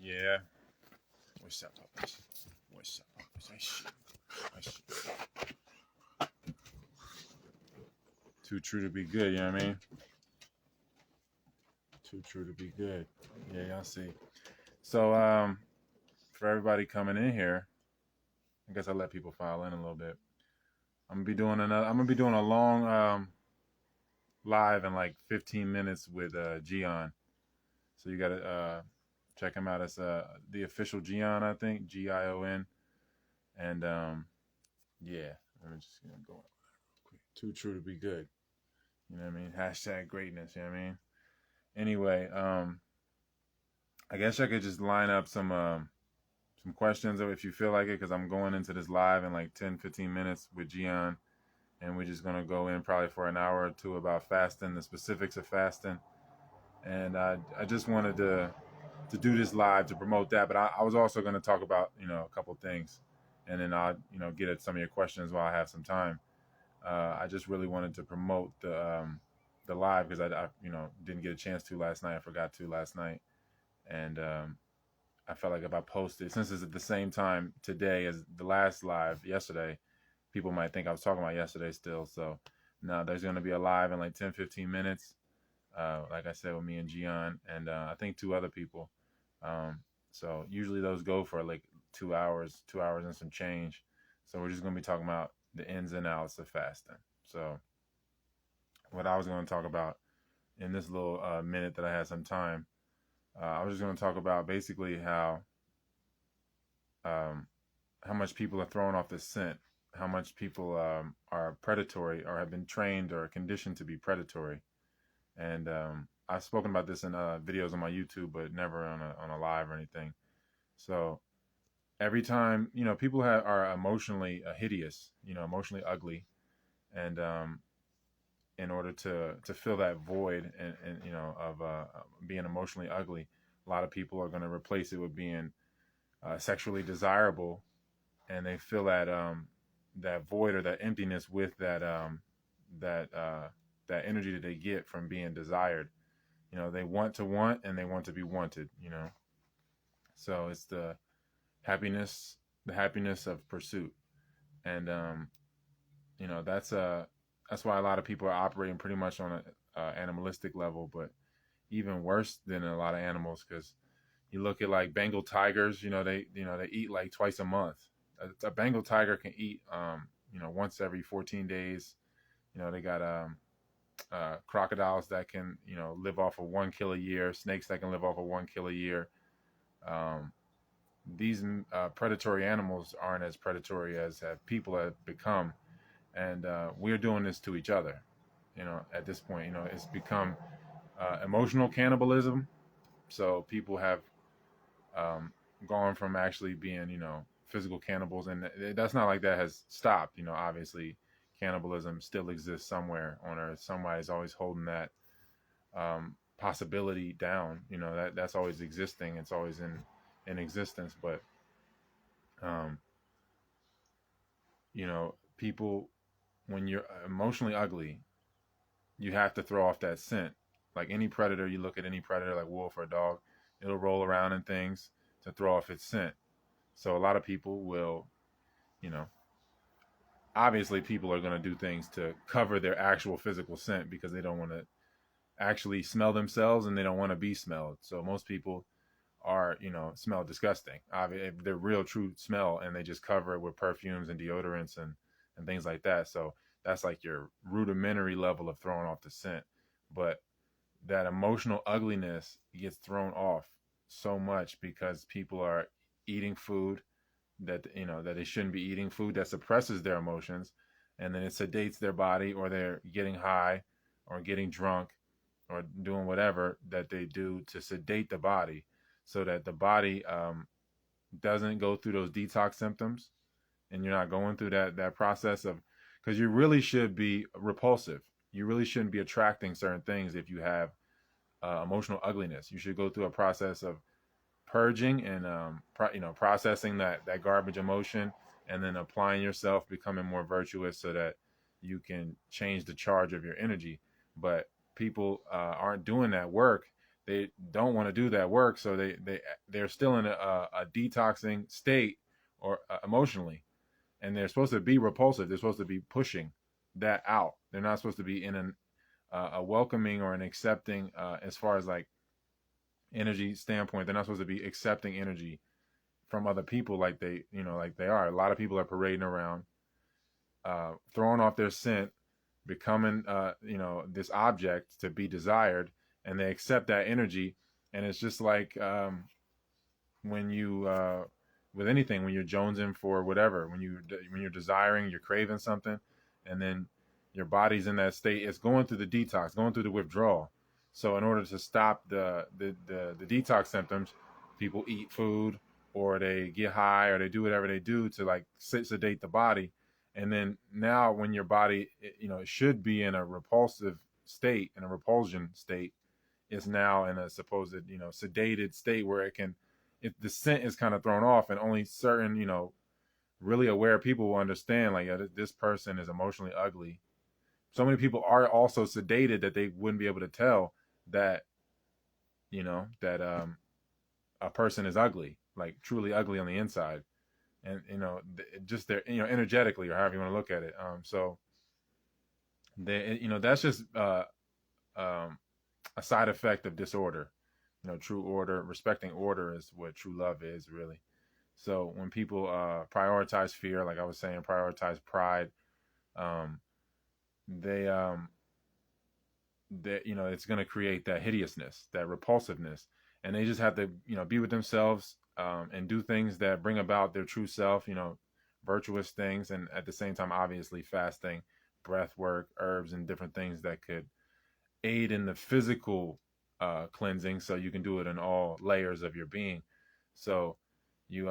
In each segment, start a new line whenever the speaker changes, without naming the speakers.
Yeah. What's up, puppies? What's up, puppies? I shoot. I shoot. Too true to be good, you know what I mean? Too true to be good. Yeah, y'all see. So, for everybody coming in here, I guess I'll let people file in a little bit. I'm gonna be doing a long live in like 15 minutes with Gian. So you gotta check him out. It's the official Gian, I think, Gion. And yeah, I'm just gonna go quick. Too true to be good. You know what I mean? Hashtag greatness. You know what I mean? Anyway, I guess I could just line up some questions if you feel like it, because I'm going into this live in like 10, 15 minutes with Gian, and we're just gonna go in probably for an hour or two about fasting, the specifics of fasting, and I just wanted to do this live to promote that, but I was also going to talk about a couple things, and then I'll get at some of your questions while I have some time. I just really wanted to promote the live because I didn't get a chance to last night. I forgot to last night, and I felt like if I posted, since it's at the same time today as the last live yesterday, people might think I was talking about yesterday still. So no, there's going to be a live in like 10, 15 minutes. Like I said, with me and Gian, and I think two other people. So usually those go for like 2 hours and some change. So we're just going to be talking about the ins and outs of fasting. So what I was going to talk about in this little minute that I had some time, I was just going to talk about basically how much people are thrown off the scent, how much people are predatory or have been trained or conditioned to be predatory. And I've spoken about this in videos on my YouTube, but never on a live or anything. So every time people are emotionally hideous, emotionally ugly, and in order to fill that void and of being emotionally ugly, a lot of people are going to replace it with being sexually desirable, and they fill that void or that emptiness with that that energy that they get from being desired. They want to want and they want to be wanted. So it's the happiness of pursuit, and that's why a lot of people are operating pretty much on a animalistic level, but even worse than a lot of animals, because you look at like Bengal tigers, they eat like twice a month. A Bengal tiger can eat once every 14 days. They got crocodiles that can live off of 1 kill a year, snakes that can live off of 1 kill a year. These predatory animals aren't as predatory as people have become, and we're doing this to each other. At this point, it's become emotional cannibalism. So people have gone from actually being physical cannibals, and that's not like that has stopped. Obviously cannibalism still exists somewhere on earth. Somebody's always holding that possibility down. That's always existing. It's always in existence. But people, when you're emotionally ugly, you have to throw off that scent. Like any predator, you look at any predator like wolf or a dog, it'll roll around in things to throw off its scent. So a lot of people will, you know, obviously people are going to do things to cover their actual physical scent because they don't want to actually smell themselves and they don't want to be smelled. So most people are, smell disgusting. Obviously, they're real true smell, and they just cover it with perfumes and deodorants and things like that. So that's like your rudimentary level of throwing off the scent. But that emotional ugliness gets thrown off so much because people are eating food that that they shouldn't be eating, food that suppresses their emotions, and then it sedates their body, or they're getting high or getting drunk or doing whatever that they do to sedate the body so that the body doesn't go through those detox symptoms, and you're not going through that process of, because you really should be repulsive. You really shouldn't be attracting certain things if you have emotional ugliness. You should go through a process of purging and processing that garbage emotion, and then applying yourself, becoming more virtuous so that you can change the charge of your energy. But people aren't doing that work. they don't want to do that work, so they're still in a detoxing state or emotionally, and they're supposed to be repulsive. They're supposed to be pushing that out. They're not supposed to be in a welcoming or an accepting, as far as like energy standpoint. They're not supposed to be accepting energy from other people like like they are. A lot of people are parading around, throwing off their scent, becoming this object to be desired, and they accept that energy. And it's just like, when you with anything, when you're jonesing for whatever, when you're desiring, you're craving something, and then your body's in that state, it's going through the detox, going through the withdrawal. So in order to stop the detox symptoms, people eat food, or they get high, or they do whatever they do to like sedate the body. And then now when your body, it should be in a repulsive state, in a repulsion state, is now in a supposed, sedated state where the scent is kind of thrown off, and only certain, really aware people will understand, like, yeah, this person is emotionally ugly. So many people are also sedated that they wouldn't be able to tell that, that a person is ugly, like truly ugly on the inside. And, just their, energetically, or however you want to look at it. So that's just um, a side effect of disorder. True order, respecting order is what true love is, really. So when people prioritize fear, like I was saying, prioritize pride, um, they that it's going to create that hideousness, that repulsiveness, and they just have to be with themselves, and do things that bring about their true self, virtuous things, and at the same time, obviously, fasting, breath work, herbs, and different things that could aid in the physical cleansing, so you can do it in all layers of your being. So you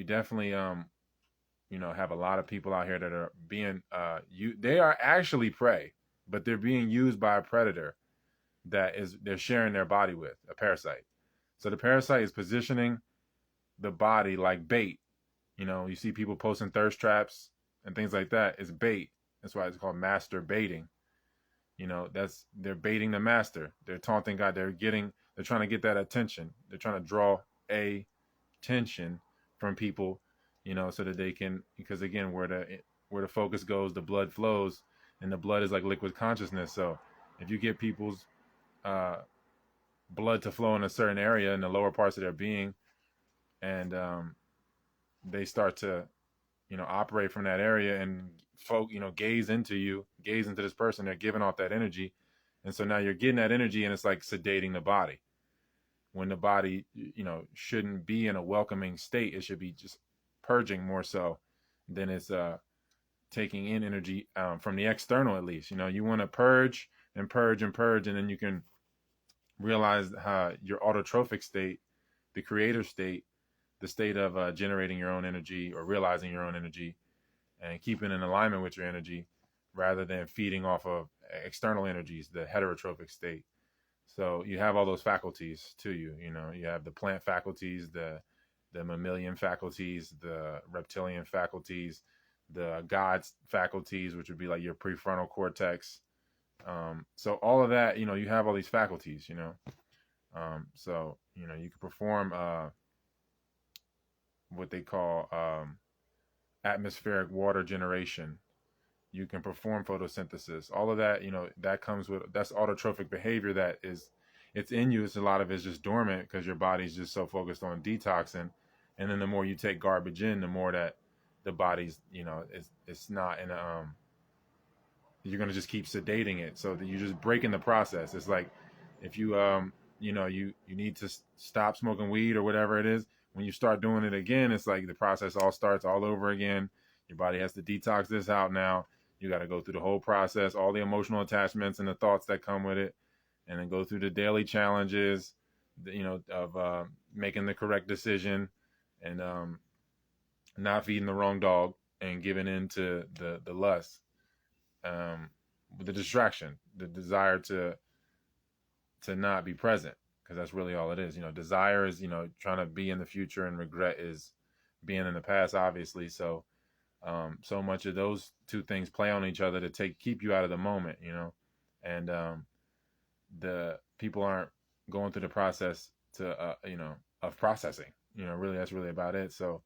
definitely have a lot of people out here that are being they are actually prey, but they're being used by a predator they're sharing their body with, a parasite. So the parasite is positioning the body like bait. You see people posting thirst traps and things like that. It's bait. That's why it's called master baiting. They're baiting the master. They're taunting God. They're trying to get that attention. They're trying to draw attention from people, so that they can, because again, where the focus goes, the blood flows, and the blood is like liquid consciousness. So if you get people's blood to flow in a certain area in the lower parts of their being, and they start to operate from that area, and gaze into this person, they're giving off that energy. And so now you're getting that energy, and it's like sedating the body, when the body shouldn't be in a welcoming state. It should be just purging more so than it's taking in energy from the external. At least you want to purge and purge and purge, and then you can realize how your autotrophic state, the creator state, the state of generating your own energy, or realizing your own energy, and keeping in alignment with your energy, rather than feeding off of external energies, the heterotrophic state. So you have all those faculties to you. You have the plant faculties, the mammalian faculties, the reptilian faculties, the God's faculties, which would be like your prefrontal cortex. So all of that, you have all these faculties. So you can perform what they call atmospheric water generation. You can perform photosynthesis. All of that, that's autotrophic behavior. It's in you. A lot of it's just dormant because your body's just so focused on detoxing. And then the more you take garbage in, the more that the body's, it's not in you're going to just keep sedating it. So that you're just breaking the process. It's like if you, you need to stop smoking weed or whatever it is. When you start doing it again, it's like the process all starts all over again. Your body has to detox this out now. You got to go through the whole process, all the emotional attachments and the thoughts that come with it, and then go through the daily challenges, of making the correct decision, and not feeding the wrong dog, and giving in to the lust, the distraction, the desire to not be present, because that's really all it is. Desire is trying to be in the future, and regret is being in the past, obviously. So so much of those two things play on each other to keep you out of the moment, and the people aren't going through the process to of processing. Really, that's really about it. So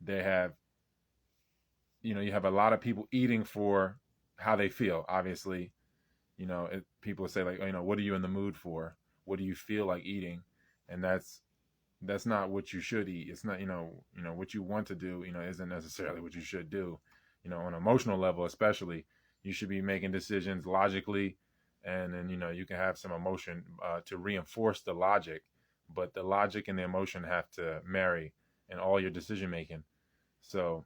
they have, you have a lot of people eating for how they feel. Obviously, people say like, what are you in the mood for? What do you feel like eating? And that's not what you should eat. It's not, what you want to do, isn't necessarily what you should do. On an emotional level, especially, you should be making decisions logically, and then, you can have some emotion to reinforce the logic, but the logic and the emotion have to marry in all your decision making. So,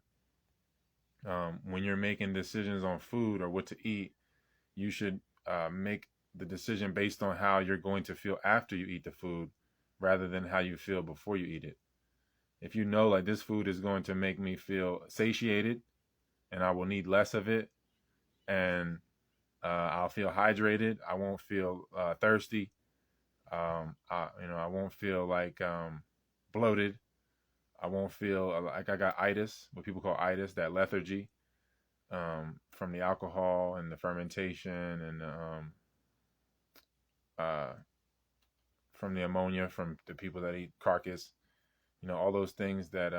when you're making decisions on food or what to eat, you should make the decision based on how you're going to feel after you eat the food rather than how you feel before you eat it. If you know like this food is going to make me feel satiated and I will need less of it, and I'll feel hydrated, I won't feel thirsty, I won't feel like bloated, I won't feel like I got itis, what people call itis, that lethargy, from the alcohol and the fermentation and uh, from the ammonia from the people that eat carcass, all those things that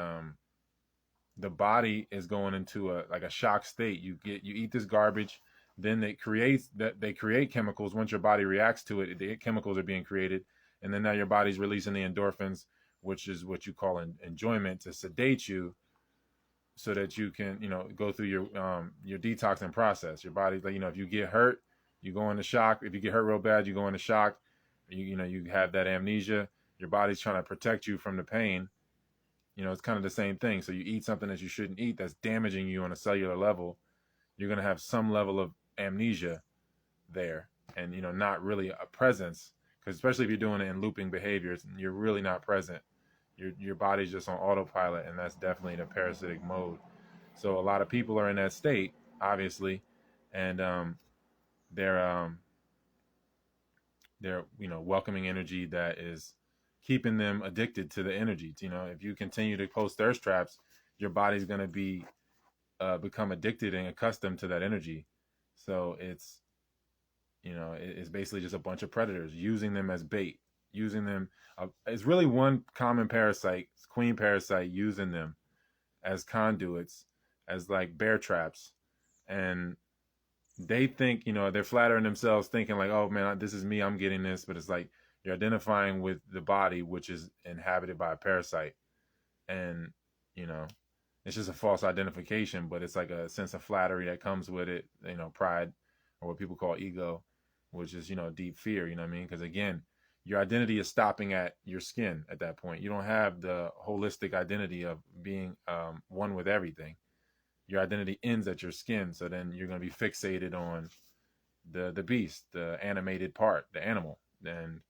the body is going into a shock state. You eat this garbage, then they create chemicals. Once your body reacts to it, the chemicals are being created, and then now your body's releasing the endorphins, which is what you call enjoyment, to sedate you, so that you can go through your detoxing process. Your body, like, if you get hurt, you go into shock. If you get hurt real bad, you go into shock. You have that amnesia. Your body's trying to protect you from the pain. It's kind of the same thing. So you eat something that you shouldn't eat that's damaging you on a cellular level, you're going to have some level of amnesia there, and not really a presence, because especially if you're doing it in looping behaviors, you're really not present. Your body's just on autopilot, and that's definitely the parasitic mode. So a lot of people are in that state, obviously, and they're welcoming energy that is keeping them addicted to the energy. If you continue to post thirst traps, your body's going to become addicted and accustomed to that energy. So it's basically just a bunch of predators using them as bait, using them. It's really one common parasite, queen parasite, using them as conduits, as like bear traps. And they think, they're flattering themselves, thinking like, oh man, this is me, I'm getting this. But it's like you're identifying with the body, which is inhabited by a parasite. And, it's just a false identification, but it's like a sense of flattery that comes with it, pride, or what people call ego, which is, deep fear, you know what I mean? Because again, your identity is stopping at your skin at that point. You don't have the holistic identity of being one with everything. Your identity ends at your skin. So then you're going to be fixated on the beast, the animated part, the animal. And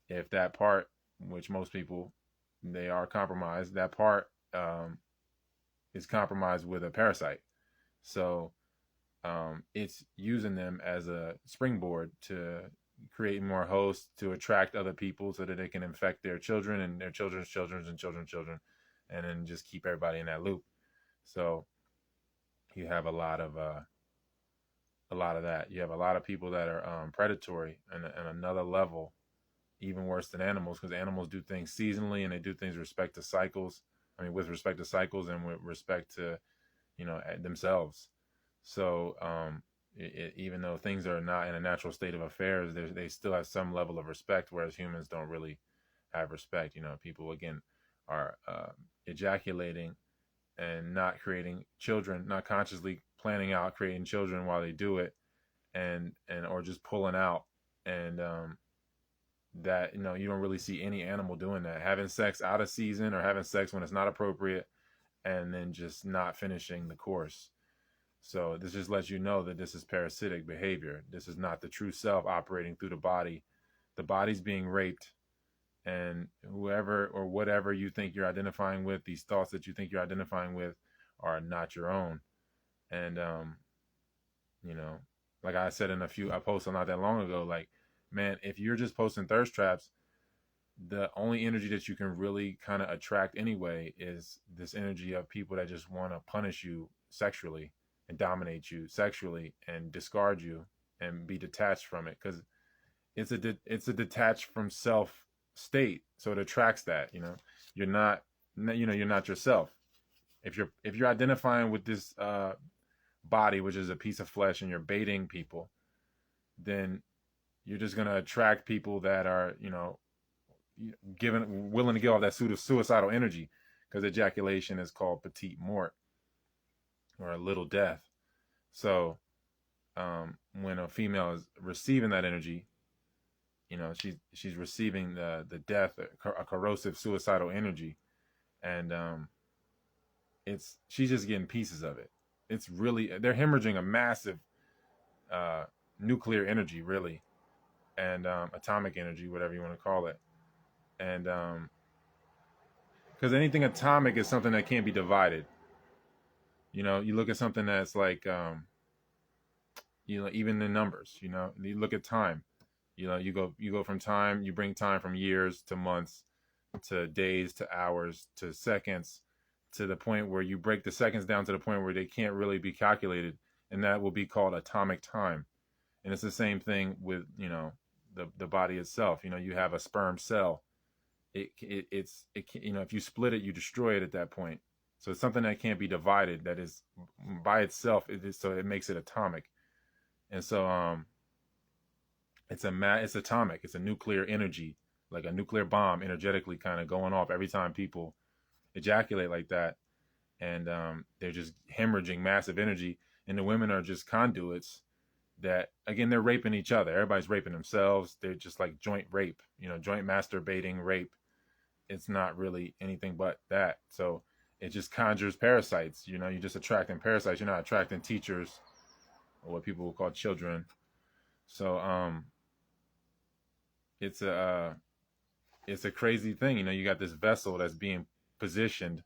if that part, which most people, they are compromised, that part is compromised with a parasite. So it's using them as a springboard to create more hosts, to attract other people so that they can infect their children and their children's children and children's children, and then just keep everybody in that loop. So you have a lot of that. You have a lot of people that are predatory and another level, even worse than animals, because animals do things seasonally and they do things with respect to cycles. With respect to cycles and with respect to, themselves. So even though things are not in a natural state of affairs, they still have some level of respect, whereas humans don't really have respect. People, again, are ejaculating and not creating children, not consciously planning out creating children while they do it, and or just pulling out. And that, you don't really see any animal doing that, having sex out of season or having sex when it's not appropriate, and then just not finishing the course. So this just lets you know that this is parasitic behavior. This is not the true self operating through the body. The body's being raped, and whoever or whatever you think you're identifying with, these thoughts that you think you're identifying with, are not your own. And like I said in I posted not that long ago, like, man, if you're just posting thirst traps, the only energy that you can really kind of attract anyway is this energy of people that just want to punish you sexually and dominate you sexually and discard you and be detached from it. Because it's a detached from self state, so it attracts that. You're not you're not yourself. If you're identifying with this body, which is a piece of flesh, and you're baiting people, then you're just gonna attract people that are given willing to give off that suicidal energy, because ejaculation is called petite mort, or a little death. So when a female is receiving that energy, she's receiving the death, a corrosive suicidal energy, and she's just getting pieces of it. It's really, they're hemorrhaging a massive nuclear energy, really, and atomic energy, whatever you want to call it. And because anything atomic is something that can't be divided. You look at something that's like even the numbers. You look at time. You go from time. You bring time from years to months to days to hours to seconds, to the point where you break the seconds down to the point where they can't really be calculated, and that will be called atomic time. And it's the same thing with the body itself. You have a sperm cell. It's if you split it, you destroy it at that point. So it's something that can't be divided. That is by itself. So it makes it atomic. And so it's atomic. It's a nuclear energy, like a nuclear bomb, energetically kind of going off every time people ejaculate like that. And they're just hemorrhaging massive energy, and the women are just conduits that, again, they're raping each other. Everybody's raping themselves. They're just like joint rape, joint masturbating rape. It's not really anything but that. So it just conjures parasites. You're just attracting parasites. You're not attracting teachers, or what people will call children. So it's a crazy thing. You got this vessel that's being positioned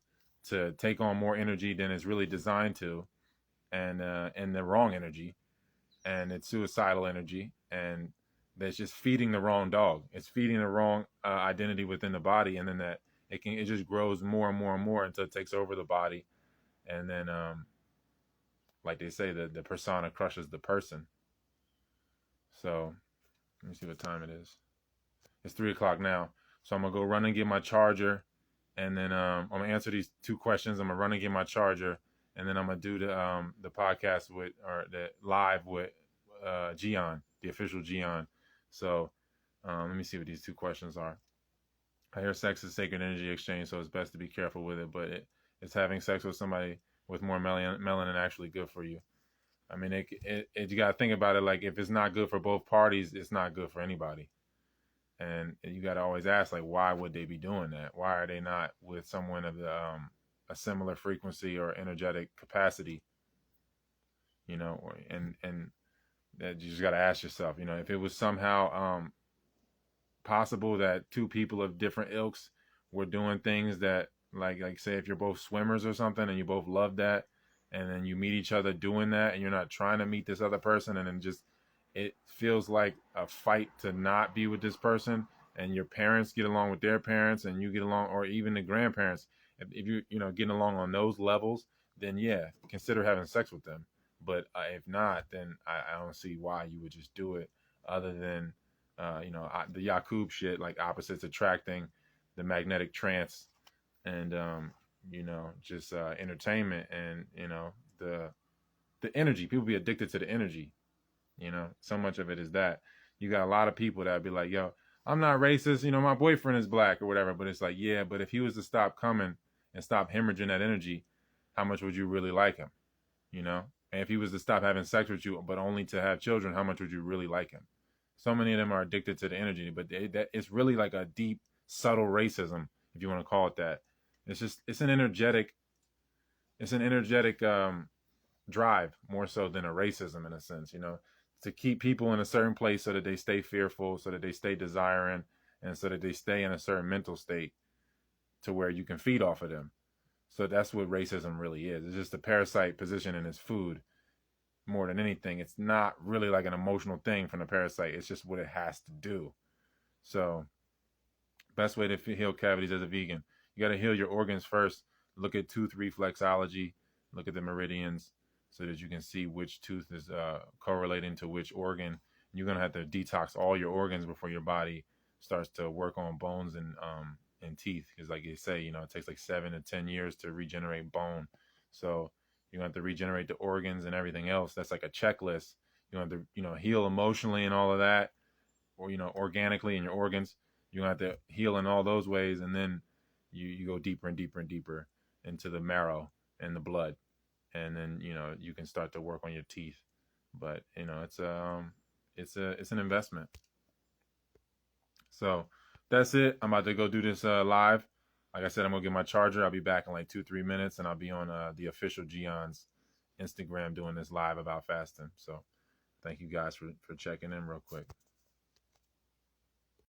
to take on more energy than it's really designed to, and the wrong energy, and it's suicidal energy, and that's just feeding the wrong dog. It's feeding the wrong identity within the body, and then it just grows more and more and more until it takes over the body, and then like they say, the persona crushes the person. So let me see what time it is. It's 3 o'clock now, so I'm gonna go run and get my charger, and then I'm gonna answer these 2 questions. I'm gonna run and get my charger, and then I'm gonna do the podcast or the live with Gian, the official Gian. So let me see what these 2 questions are. I hear sex is sacred energy exchange, so it's best to be careful with it. But it's having sex with somebody with more melanin actually good for you? I mean, you got to think about it. Like, if it's not good for both parties, it's not good for anybody. And you got to always ask, like, why would they be doing that? Why are they not with someone of a similar frequency or energetic capacity? And that you just got to ask yourself, if it was somehow possible that 2 people of different ilks were doing things that, like say, if you're both swimmers or something and you both love that, and then you meet each other doing that, and you're not trying to meet this other person, and then just it feels like a fight to not be with this person, and your parents get along with their parents, and you get along, or even the grandparents, if you getting along on those levels, then yeah, consider having sex with them. But if not, then I don't see why you would just do it, other than the Yakub shit, like opposites attracting, the magnetic trance, and just entertainment, and the energy. People be addicted to the energy. So much of it is that. You got a lot of people that be like, yo, I'm not racist, my boyfriend is black or whatever. But it's like, yeah, but if he was to stop coming and stop hemorrhaging that energy, how much would you really like him? And if he was to stop having sex with you, but only to have children, how much would you really like him? So many of them are addicted to the energy, but it's really like a deep, subtle racism, if you want to call it that. It's an energetic drive, more so than a racism, in a sense, to keep people in a certain place so that they stay fearful, so that they stay desiring, and so that they stay in a certain mental state to where you can feed off of them. So that's what racism really is. It's just a parasite position in its food more than anything. It's not really like an emotional thing from the parasite. It's just what it has to do. So best way to heal cavities as a vegan, you got to heal your organs first. Look at tooth reflexology. Look at the meridians so that you can see which tooth is correlating to which organ. You're gonna have to detox all your organs before your body starts to work on bones and teeth. Because like you say, it takes like 7 to 10 years to regenerate bone. So you're gonna have to regenerate the organs and everything else. That's like a checklist. You have to, heal emotionally and all of that, or organically in your organs. You're gonna have to heal in all those ways, and then you go deeper and deeper and deeper into the marrow and the blood, and then you can start to work on your teeth. But it's an investment. So that's it. I'm about to go do this live. Like I said, I'm gonna get my charger. I'll be back in like 2-3 minutes, and I'll be on the official Gion's Instagram doing this live about fasting. So thank you guys for checking in real quick.